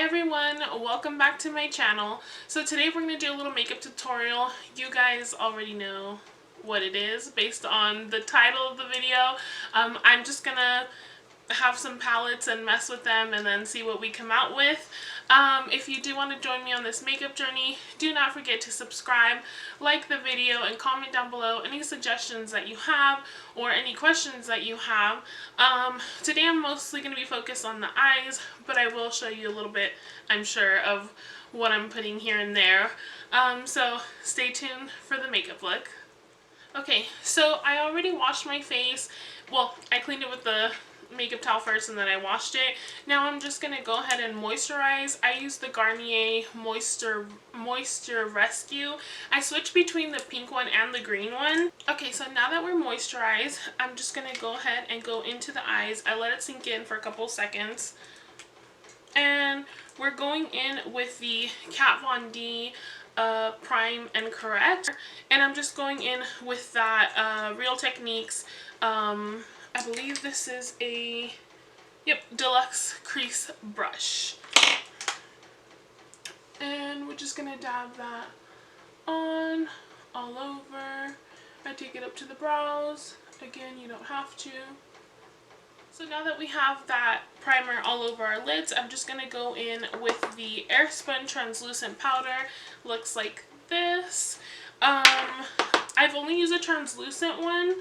everyone, welcome back to my channel. So today we're going to do a little makeup tutorial. You guys already know what it is based on the title of the video. I'm just going to have some palettes and mess with them and then see what we come out with. If you do want to join me on this makeup journey, do not forget to subscribe, like the video, and comment down below any suggestions that you have or any questions that you have. Today I'm mostly going to be focused on the eyes, but I will show you a little bit, I'm sure, of what I'm putting here and there. So stay tuned for the makeup look. Okay, so I already washed my face. Well, I cleaned it with the makeup towel first and then I washed it. Now I'm just going to go ahead and moisturize. I use the Garnier Moisture Rescue. I switch between the pink one and the green one. Okay, so now that we're moisturized, I'm just going to go ahead and go into the eyes. I let it sink in for a couple seconds. And we're going in with the Kat Von D Prime and Correct, and I'm just going in with that Real Techniques, I believe this is a deluxe crease brush, and we're just gonna dab that on all over. I take it up to the brows. Again, you don't have to. So now that we have that primer all over our lids, I'm just going to go in with the Airspun Translucent Powder. Looks like this. I've only used a translucent one,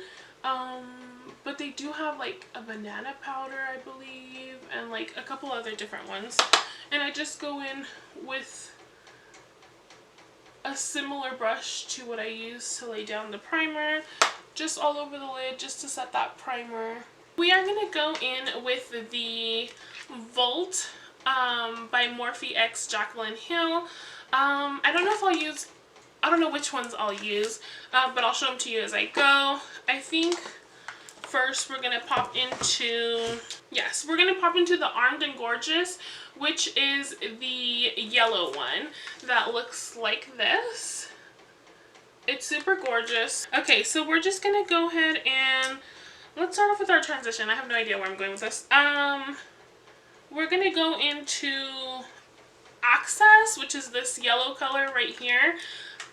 but they do have like a banana powder, I believe, and like a couple other different ones. And I just go in with a similar brush to what I use to lay down the primer, just all over the lid, just to set that primer. We are going to go in with the Volt by Morphe x Jaclyn Hill. I don't know which ones I'll use, but I'll show them to you as I go. I think first we're going to pop into, we're going to pop into the Armed and Gorgeous, which is the yellow one that looks like this. It's super gorgeous. Okay, so we're just going to go ahead and let's start off with our transition. I have no idea where I'm going with this. We're going to go into Access, which is this yellow color right here.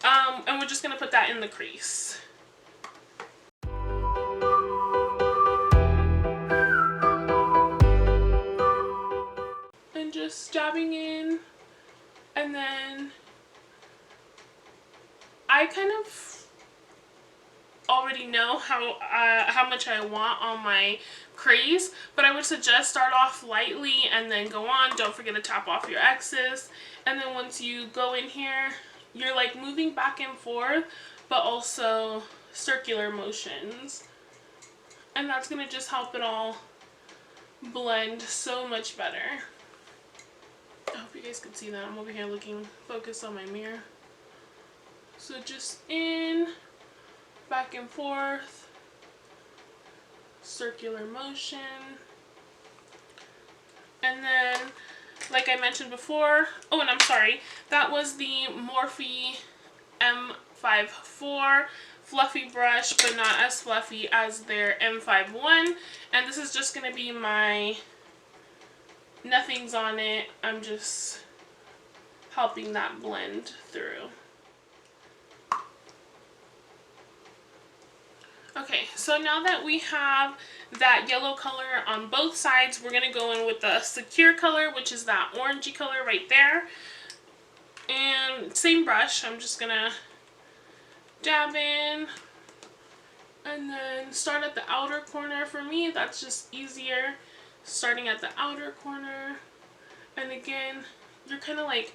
And we're just going to put that in the crease. And just dabbing in. And then I kind of already know how much I want on my crease, but I would suggest start off lightly and then go on. Don't forget to tap off your excess, and then once you go in here, you're like moving back and forth, but also circular motions, and that's gonna just help it all blend so much better. I hope you guys can see that. I'm over here looking focused on my mirror. So just in, back and forth, circular motion. And then, like I mentioned before, oh, and I'm sorry, that was the Morphe M54 fluffy brush, but not as fluffy as their M51. And this is just going to be my, nothing's on it, I'm just helping that blend through. Okay, so now that we have that yellow color on both sides, we're going to go in with the Secure color, which is that orangey color right there. And same brush, I'm just going to dab in and then start at the outer corner. For me, that's just easier, starting at the outer corner. And again, you're kind of like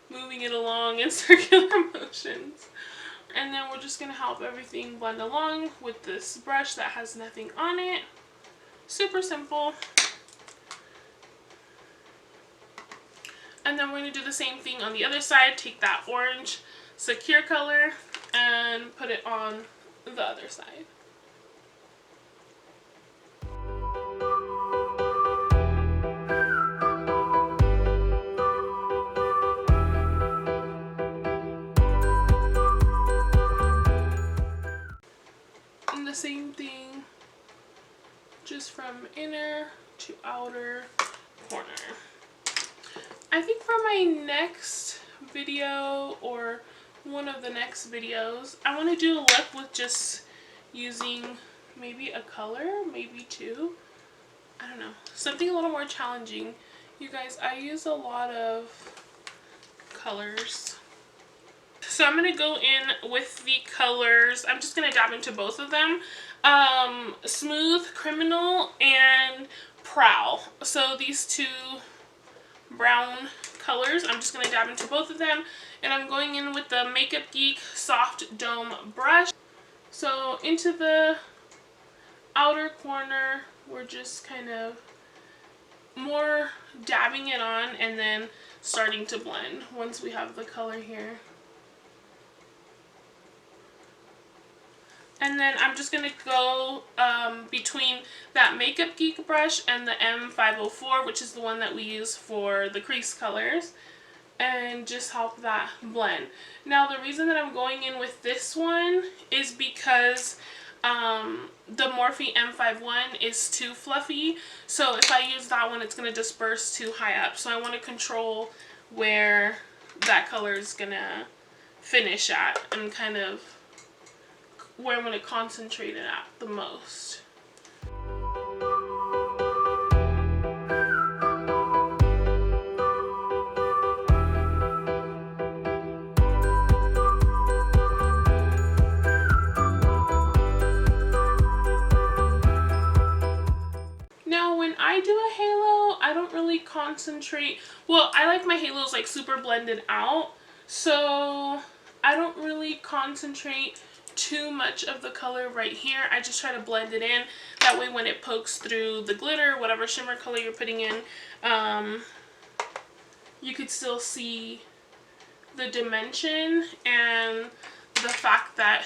moving it along in circular motions. And then we're just going to help everything blend along with this brush that has nothing on it. Super simple. And then we're going to do the same thing on the other side. Take that orange Secure color and put it on the other side. The same thing, just from inner to outer corner. I think for my next video, or one of the next videos, I want to do a look with just using maybe a color, maybe two. I don't know, something a little more challenging. You guys, I use a lot of colors. So I'm going to go in with the colors. I'm just going to dab into both of them. Smooth Criminal and Prowl. So these two brown colors, I'm just going to dab into both of them. And I'm going in with the Makeup Geek Soft Dome brush. So into the outer corner, we're just kind of more dabbing it on and then starting to blend once we have the color here. And then I'm just going to go between that Makeup Geek brush and the M504, which is the one that we use for the crease colors, and just help that blend. Now the reason that I'm going in with this one is because the Morphe M51 is too fluffy, so if I use that one, it's going to disperse too high up. So I want to control where that color is going to finish at, and kind of where I'm going to concentrate it at the most. Now when I do a halo, I don't really concentrate. Well, I like my halos like super blended out, so I don't really concentrate too much of the color right here. I just try to blend it in. That way when it pokes through the glitter, whatever shimmer color you're putting in, you could still see the dimension and the fact that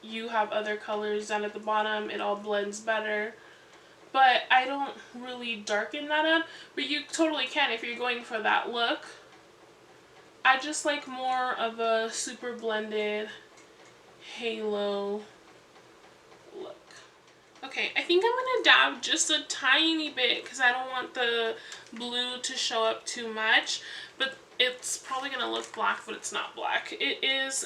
you have other colors down at the bottom. It all blends better. But I don't really darken that up, but you totally can if you're going for that look. I just like more of a super blended halo look. Okay, I think I'm going to dab just a tiny bit because I don't want the blue to show up too much, but it's probably going to look black, but it's not black. It is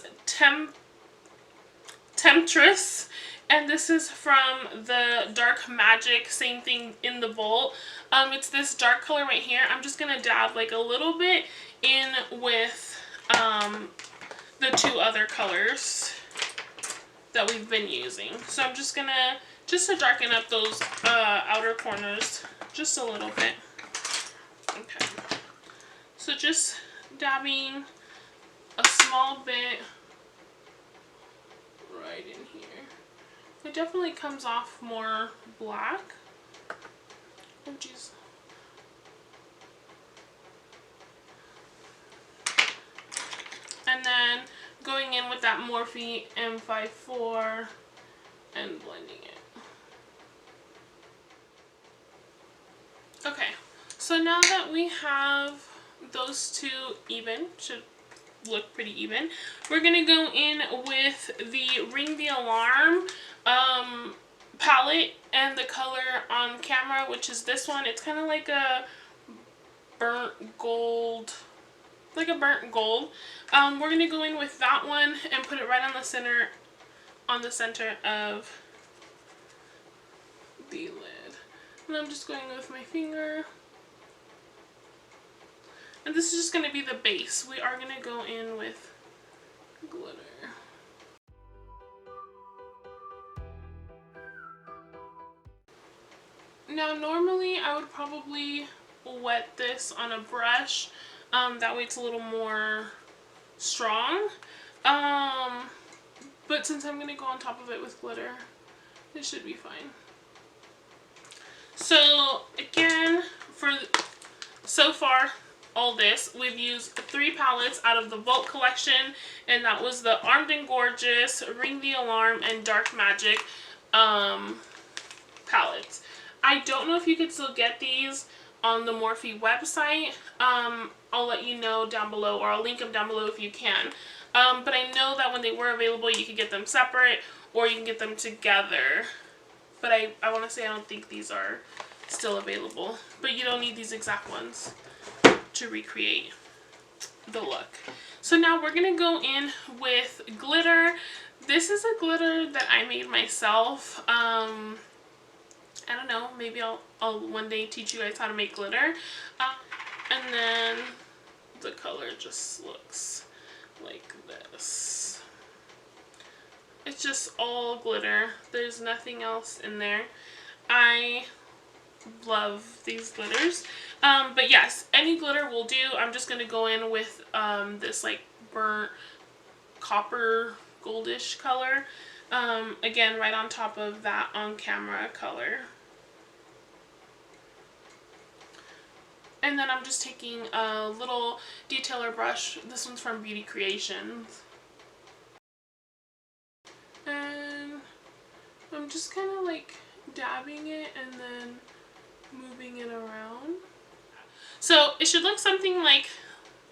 Temptress, and this is from the Dark Magic, same thing in the Vault. It's this dark color right here. I'm just going to dab like a little bit in with the two other colors that we've been using. So I'm just going to darken up those outer corners just a little bit. Okay. So just dabbing a small bit right in here. It definitely comes off more black. Oh jeez. And then going in with that Morphe M54 and blending it. Okay, so now that we have those two even, should look pretty even, we're gonna go in with the Ring the Alarm palette and the color on camera, which is this one. It's kind of like a burnt gold, We're gonna go in with that one and put it right on the center of the lid. And I'm just going with my finger. And this is just going to be the base. We are going to go in with glitter. Now normally I would probably wet this on a brush. That way it's a little more strong. But since I'm going to go on top of it with glitter, it should be fine. So again, so far all this, we've used 3 palettes out of the Vault collection, and that was the Armed and Gorgeous, Ring the Alarm, and Dark Magic palettes. I don't know if you could still get these on the Morphe website. I'll let you know down below, or I'll link them down below if you can. But I know that when they were available, you could get them separate, or you can get them together. But I want to say I don't think these are still available. But you don't need these exact ones. to recreate the look. So now we're gonna go in with glitter. This is a glitter that I made myself. I don't know, maybe I'll one day teach you guys how to make glitter. And then the color just looks like this. It's just all glitter. There's nothing else in there. I love these glitters. But yes, any glitter will do. I'm just going to go in with this like burnt copper goldish color. Again, right on top of that on camera color. And then I'm just taking a little detailer brush. This one's from Beauty Creations. And I'm just kind of like dabbing it and then moving it around. So it should look something like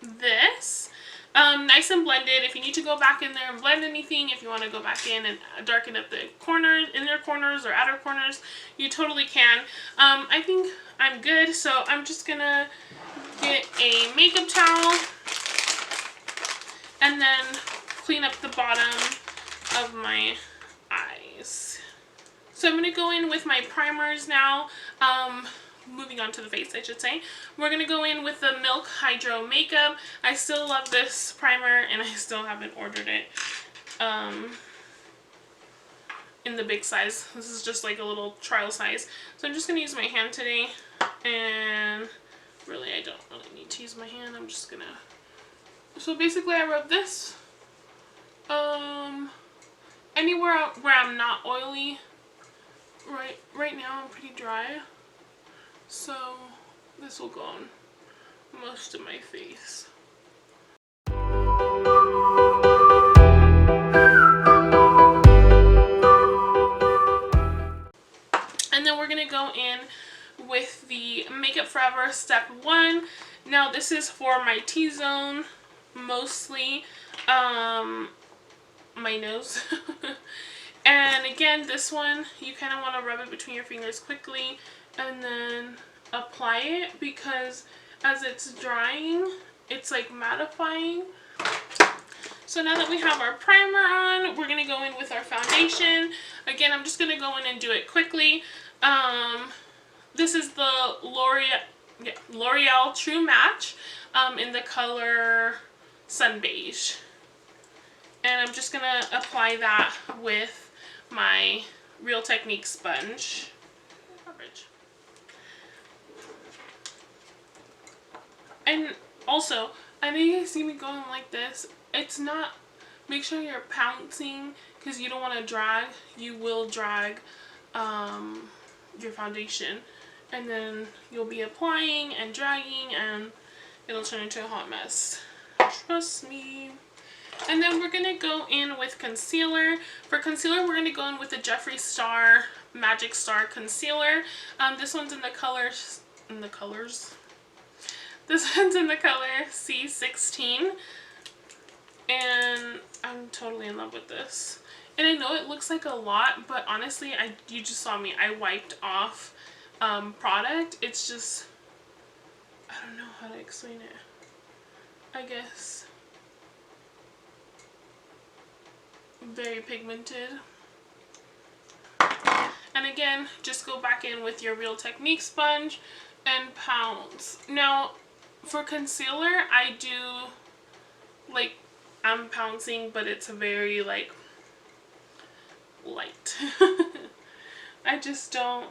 this. Nice and blended. If you need to go back in there and blend anything, if you want to go back in and darken up the corners, inner corners or outer corners, you totally can. I think I'm good, so I'm just gonna get a makeup towel and then clean up the bottom of my eyes. So I'm going to go in with my primers now. Moving on to the face, I should say. We're going to go in with the Milk Hydro Makeup. I still love this primer and I still haven't ordered it in the big size. This is just like a little trial size. So I'm just going to use my hand today. And really, I don't really need to use my hand. I'm just going to... So basically, I rub this anywhere where I'm not oily. Right now I'm pretty dry, so this will go on most of my face. And then we're gonna go in with the Makeup Forever Step 1. Now this is for my T-zone mostly, my nose. And again, this one, you kind of want to rub it between your fingers quickly and then apply it, because as it's drying, it's like mattifying. So now that we have our primer on, we're going to go in with our foundation. Again, I'm just going to go in and do it quickly. This is the L'Oreal True Match in the color Sun Beige. And I'm just going to apply that with my Real Technique sponge. And also, I know you guys see me going like this. It's not, make sure you're pouncing, because you don't want to drag. You will drag your foundation, and then you'll be applying and dragging and it'll turn into a hot mess. Trust me. And then we're going to go in with concealer. For concealer, we're going to go in with the Jeffree Star Magic Star Concealer. This one's in the colors. This one's in the color C16. And I'm totally in love with this. And I know it looks like a lot, but honestly, you just saw me. I wiped off product. It's just, I don't know how to explain it. I guess very pigmented. And again, just go back in with your Real Technique sponge and pounce. Now for concealer, I do like, I'm pouncing, but it's very like light. I just don't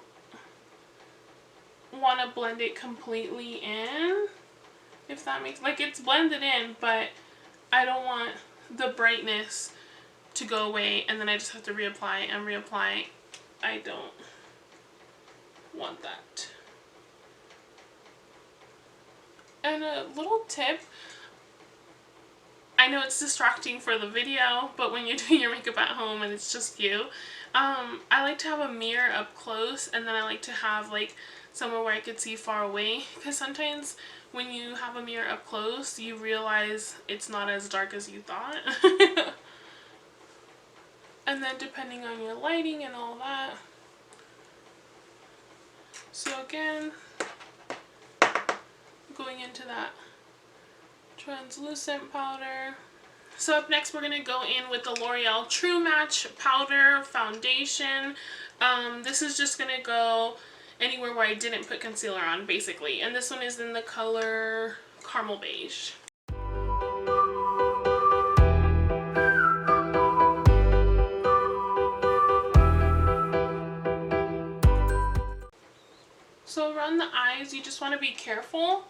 want to blend it completely in, if that makes, like, it's blended in, but I don't want the brightness to go away and then I just have to reapply and reapply. I don't want that. And a little tip, I know it's distracting for the video, but when you're doing your makeup at home and it's just you, I like to have a mirror up close, and then I like to have like somewhere where I could see far away, because sometimes when you have a mirror up close, you realize it's not as dark as you thought. And then depending on your lighting and all that. So again, going going into that translucent powder. So up next we're going to go in with the L'Oreal True Match Powder Foundation. This is just going to go anywhere where I didn't put concealer on, basically. And this one is in the color Caramel Beige. So around the eyes, you just want to be careful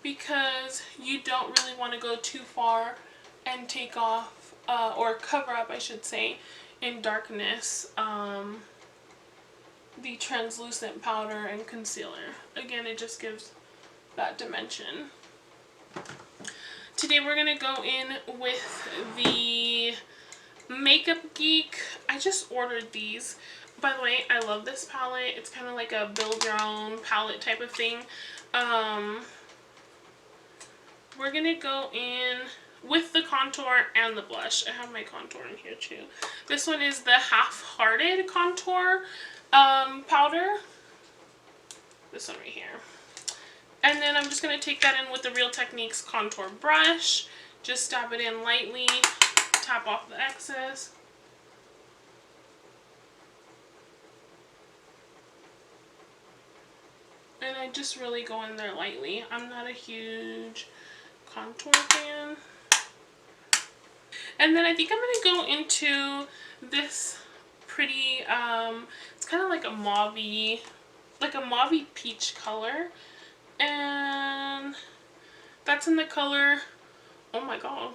because you don't really want to go too far and take off, or cover up, I should say, in darkness, the translucent powder and concealer. Again, it just gives that dimension. Today we're going to go in with the Makeup Geek. I just ordered these. By the way, I love this palette. It's kind of like a build your own palette type of thing. We're going to go in with the contour and the blush. I have my contour in here too. This one is the Half-Hearted Contour powder. This one right here. And then I'm just going to take that in with the Real Techniques contour brush. Just dab it in lightly. Tap off the excess. And I just really go in there lightly. I'm not a huge contour fan. And then I think I'm going to go into this pretty, it's kind of like a mauve-y, peach color. And that's in the color, oh my god,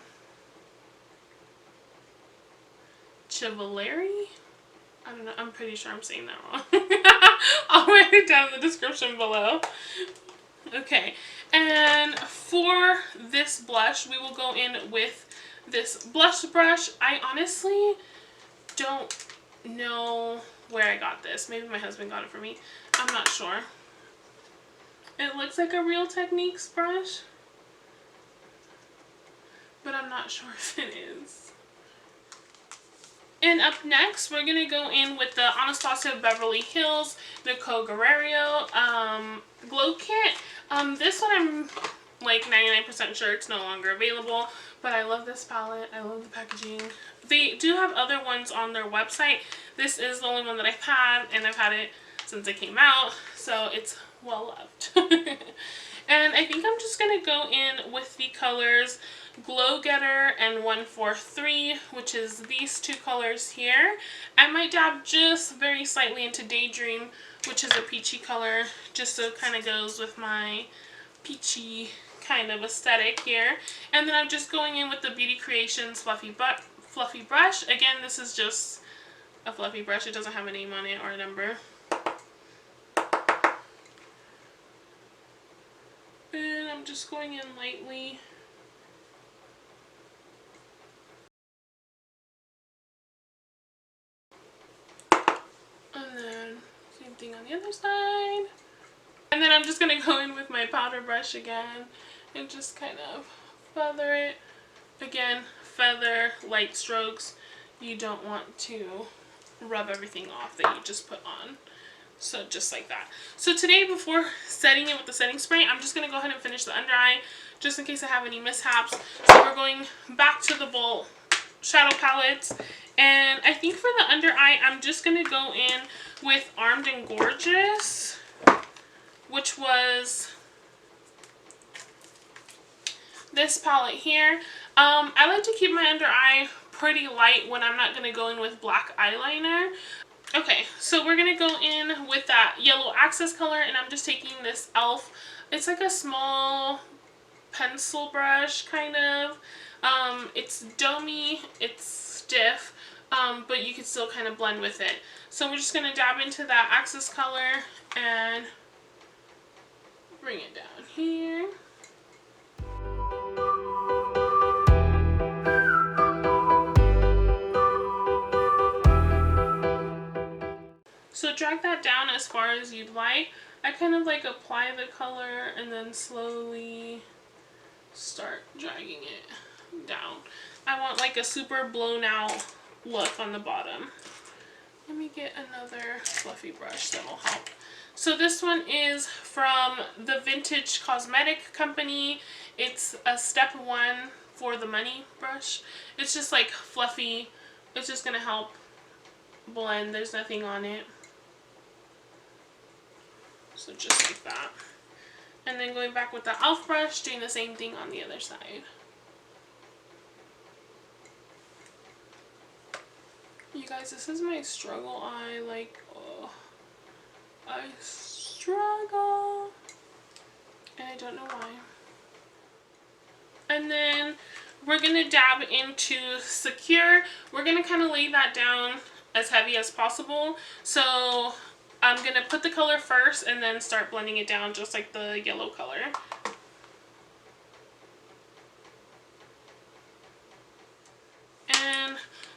Chevalier? I don't know, I'm pretty sure I'm saying that wrong. I'll write it down in the description below. Okay, and for this blush, we will go in with this blush brush. I honestly don't know where I got this. Maybe my husband got it for me. I'm not sure. It looks like a Real Techniques brush, but I'm not sure if it is. And up next, we're going to go in with the Anastasia Beverly Hills Nicole Guerrero Glow Kit. This one I'm like 99% sure it's no longer available, but I love this palette. I love the packaging. They do have other ones on their website. This is the only one that I've had, and I've had it since it came out, so it's well loved. And I think I'm just going to go in with the colors Glow Getter and 143, which is these two colors here. I might dab just very slightly into Daydream, which is a peachy color, just so it kind of goes with my peachy kind of aesthetic here. And then I'm just going in with the Beauty Creations Fluffy Brush. Again, this is just a fluffy brush. It doesn't have a name on it or a number. And I'm just going in lightly. And then same thing on the other side. And then I'm just going to go in with my powder brush again and just kind of feather it. Again, feather, light strokes. You don't want to rub everything off that you just put on. So just like that. So today, before setting it with the setting spray, I'm just going to go ahead and finish the under eye just in case I have any mishaps. So we're going back to the Bold shadow palettes. And I think for the under eye, I'm just going to go in with Armed and Gorgeous, which was this palette here. I like to keep my under eye pretty light when I'm not going to go in with black eyeliner. Okay, so we're going to go in with that yellow access color, and I'm just taking this e.l.f. It's like a small pencil brush, kind of. It's domey, it's stiff, but you can still kind of blend with it. So we're just going to dab into that access color and bring it down here. So drag that down as far as you'd like. I kind of like apply the color and then slowly start dragging it down. I want like a super blown out look on the bottom. Let me get another fluffy brush that'll help. So this one is from the Vintage Cosmetic Company. It's a step 1 for the money brush. It's just like fluffy. It's just going to help blend. There's nothing on it. So just like that. And then going back with the e.l.f. brush, doing the same thing on the other side. You guys, this is my struggle eye. Like, oh, I struggle. And I don't know why. And then we're going to dab into Secure. We're going to kind of lay that down as heavy as possible. So I'm going to put the color first and then start blending it down just like the yellow color. And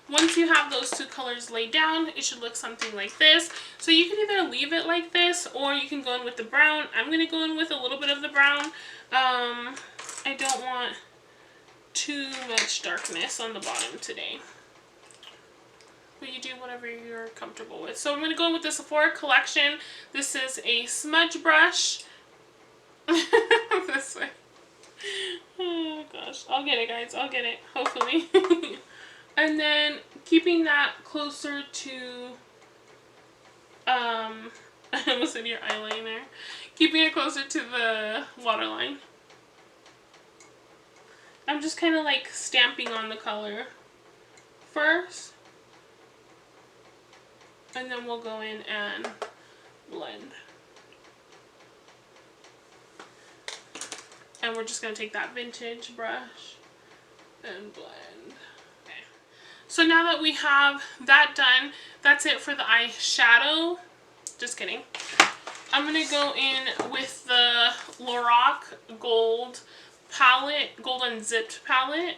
once you have those two colors laid down, it should look something like this. So you can either leave it like this or you can go in with the brown. I'm going to go in with a little bit of the brown. I don't want too much darkness on the bottom today. But you do whatever you're comfortable with. So I'm going to go in with the Sephora collection. This is a smudge brush. This way. Oh gosh. I'll get it, guys. I'll get it. Hopefully. And then keeping that closer to, I almost said your eyeliner. Keeping it closer to the waterline. I'm just kind of like stamping on the color first. And then we'll go in and blend. And we're just going to take that vintage brush and blend. Okay. So now that we have that done, that's it for the eyeshadow. Just kidding. I'm going to go in with the Lorac Gold palette, Gold Unzipped palette,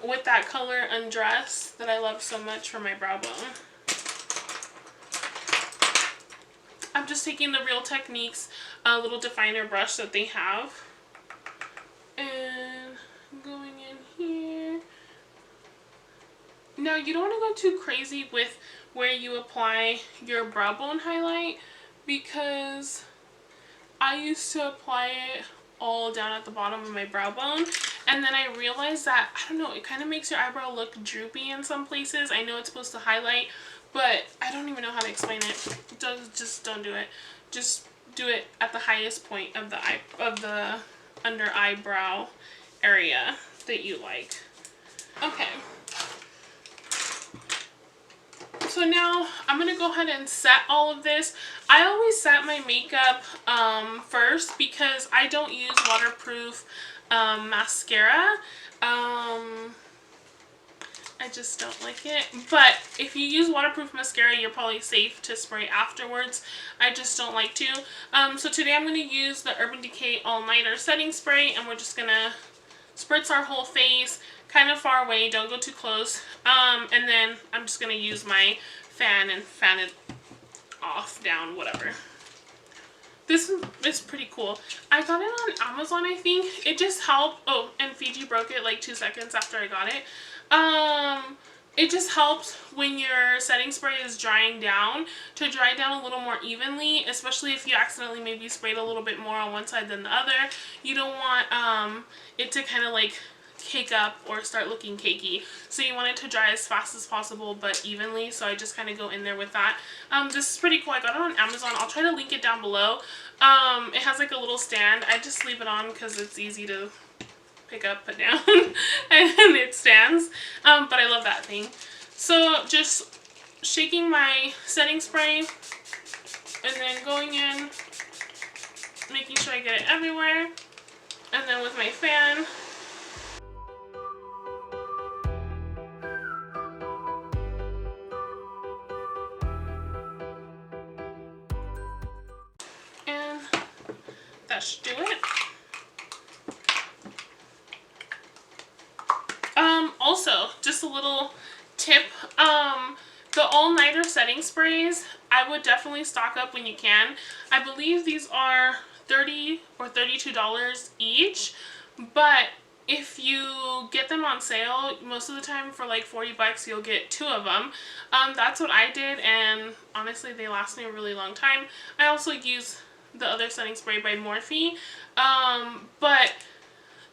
with that color Undress that I love so much for my brow bone. I'm just taking the Real Techniques little definer brush that they have. And going in here. Now, you don't want to go too crazy with where you apply your brow bone highlight, because I used to apply it all down at the bottom of my brow bone, and then I realized that, I don't know, it kind of makes your eyebrow look droopy in some places. I know it's supposed to highlight, but I don't even know how to explain it. Just don't do it. Just do it at the highest point of the under eyebrow area that you like. Okay. So now I'm going to go ahead and set all of this. I always set my makeup first because I don't use waterproof mascara. I just don't like it. But if you use waterproof mascara, you're probably safe to spray afterwards. I just don't like to. So today I'm going to use the Urban Decay All Nighter Setting Spray, and we're just going to spritz our whole face kind of far away. Don't go too close. And then I'm just going to use my fan and fan it off, down, whatever. This is pretty cool. I got it on Amazon, I think. It just helped. Oh, and Fiji broke it like 2 seconds after I got it. It just helps when your setting spray is drying down to dry down a little more evenly, especially if you accidentally maybe sprayed a little bit more on one side than the other. You don't want it to kind of like cake up or start looking cakey. So you want it to dry as fast as possible but evenly. So I just kind of go in there with that. This is pretty cool. I got it on Amazon. I'll try to link it down below. It has like a little stand. I just leave it on because it's easy to pick up, put down, and it stands. But I love that thing. So just shaking my setting spray and then going in, making sure I get it everywhere, and then with my fan. And that should do it. Also, just a little tip, the all-nighter setting sprays, I would definitely stock up when you can. I believe these are $30 or $32 each, but if you get them on sale, most of the time for like 40 bucks, you'll get 2 of them. That's what I did, and honestly, they last me a really long time. I also use the other setting spray by Morphe. But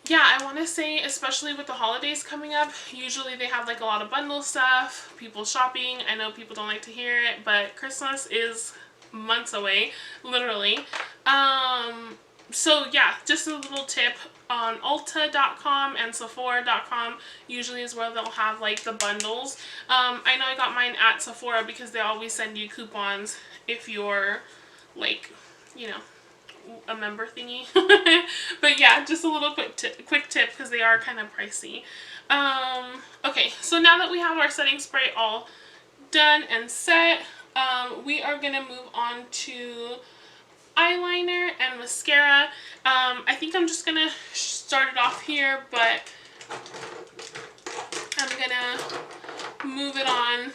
yeah, I want to say, especially with the holidays coming up, usually they have like a lot of bundle stuff, people shopping. I know people don't like to hear it, but Christmas is months away, literally. So yeah, just a little tip on Ulta.com and Sephora.com usually is where they'll have like the bundles. I know I got mine at Sephora because they always send you coupons if you're like, you know, a member thingy. But yeah, just a little quick tip because they are kind of pricey. Okay, so now that we have our setting spray all done and set, we are gonna move on to eyeliner and mascara. I think I'm just gonna start it off here, but I'm gonna move it on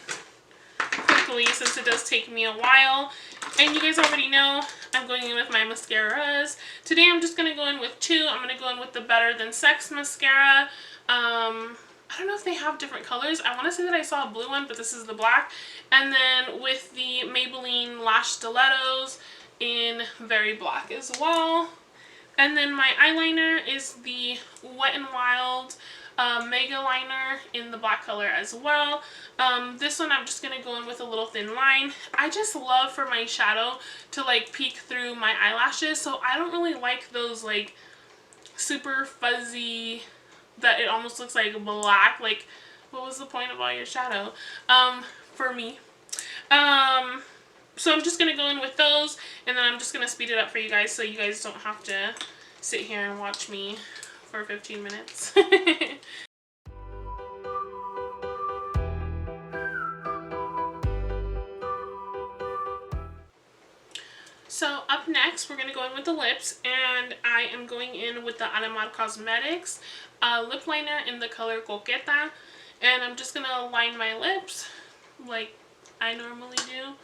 quickly since it does take me a while. And you guys already know I'm going in with my mascaras. Today I'm just going to go in with 2. I'm going to go in with the Better Than Sex mascara. I don't know if they have different colors. I want to say that I saw a blue one, but this is the black. And then with the Maybelline Lash Stilettos in Very Black as well. And then my eyeliner is the Wet n Wild Mega Liner in the black color as well. This one I'm just going to go in with a little thin line. I just love for my shadow to like peek through my eyelashes, so I don't really like those like super fuzzy that it almost looks like black. Like, what was the point of all your shadow? For me. So I'm just going to go in with those, and then I'm just going to speed it up for you guys so you guys don't have to sit here and watch me for 15 minutes. So up next, we're going to go in with the lips, and I am going in with the Alamar Cosmetics lip liner in the color Coqueta, and I'm just going to line my lips like I normally do.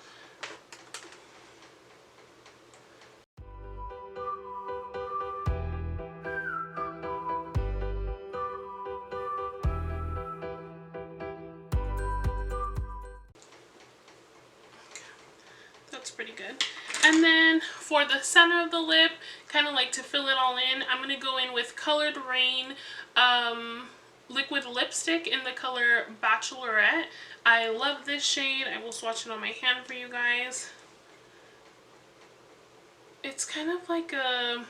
That's pretty good. And then for the center of the lip, kind of like to fill it all in, I'm going to go in with Colored Rain liquid lipstick in the color Bachelorette. I love this shade. I will swatch it on my hand for you guys. It's kind of like a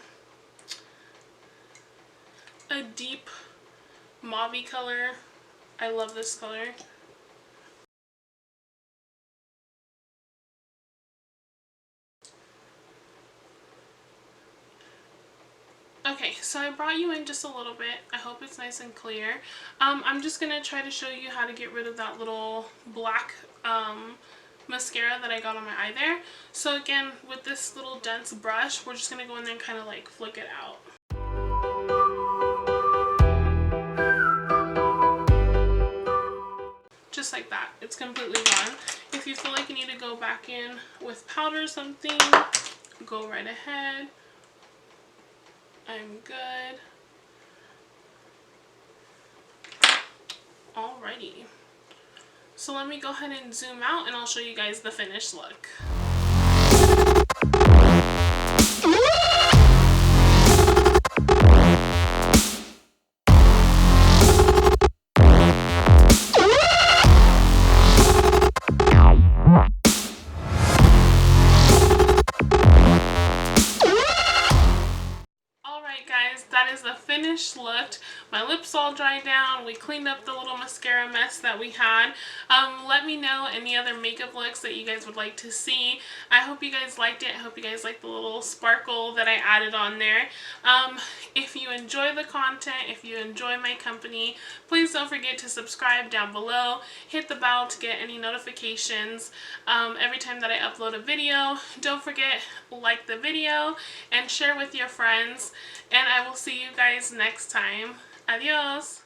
deep mauve color. I love this color. Okay, so I brought you in just a little bit. I hope it's nice and clear. I'm just going to try to show you how to get rid of that little black mascara that I got on my eye there. So again, with this little dense brush, we're just going to go in there and kind of like flick it out. Just like that. It's completely gone. If you feel like you need to go back in with powder or something, go right ahead. I'm good. Alrighty. So let me go ahead and zoom out and I'll show you guys the finished look. That is the finished look. My lips all dried down. We cleaned up the little mascara mess that we had. Let me know any other makeup looks that you guys would like to see. I hope you guys liked it. I hope you guys liked the little sparkle that I added on there. If you enjoy the content, if you enjoy my company, please don't forget to subscribe down below. Hit the bell to get any notifications every time that I upload a video. Don't forget, like the video and share with your friends. And I will see you guys next time. Adios!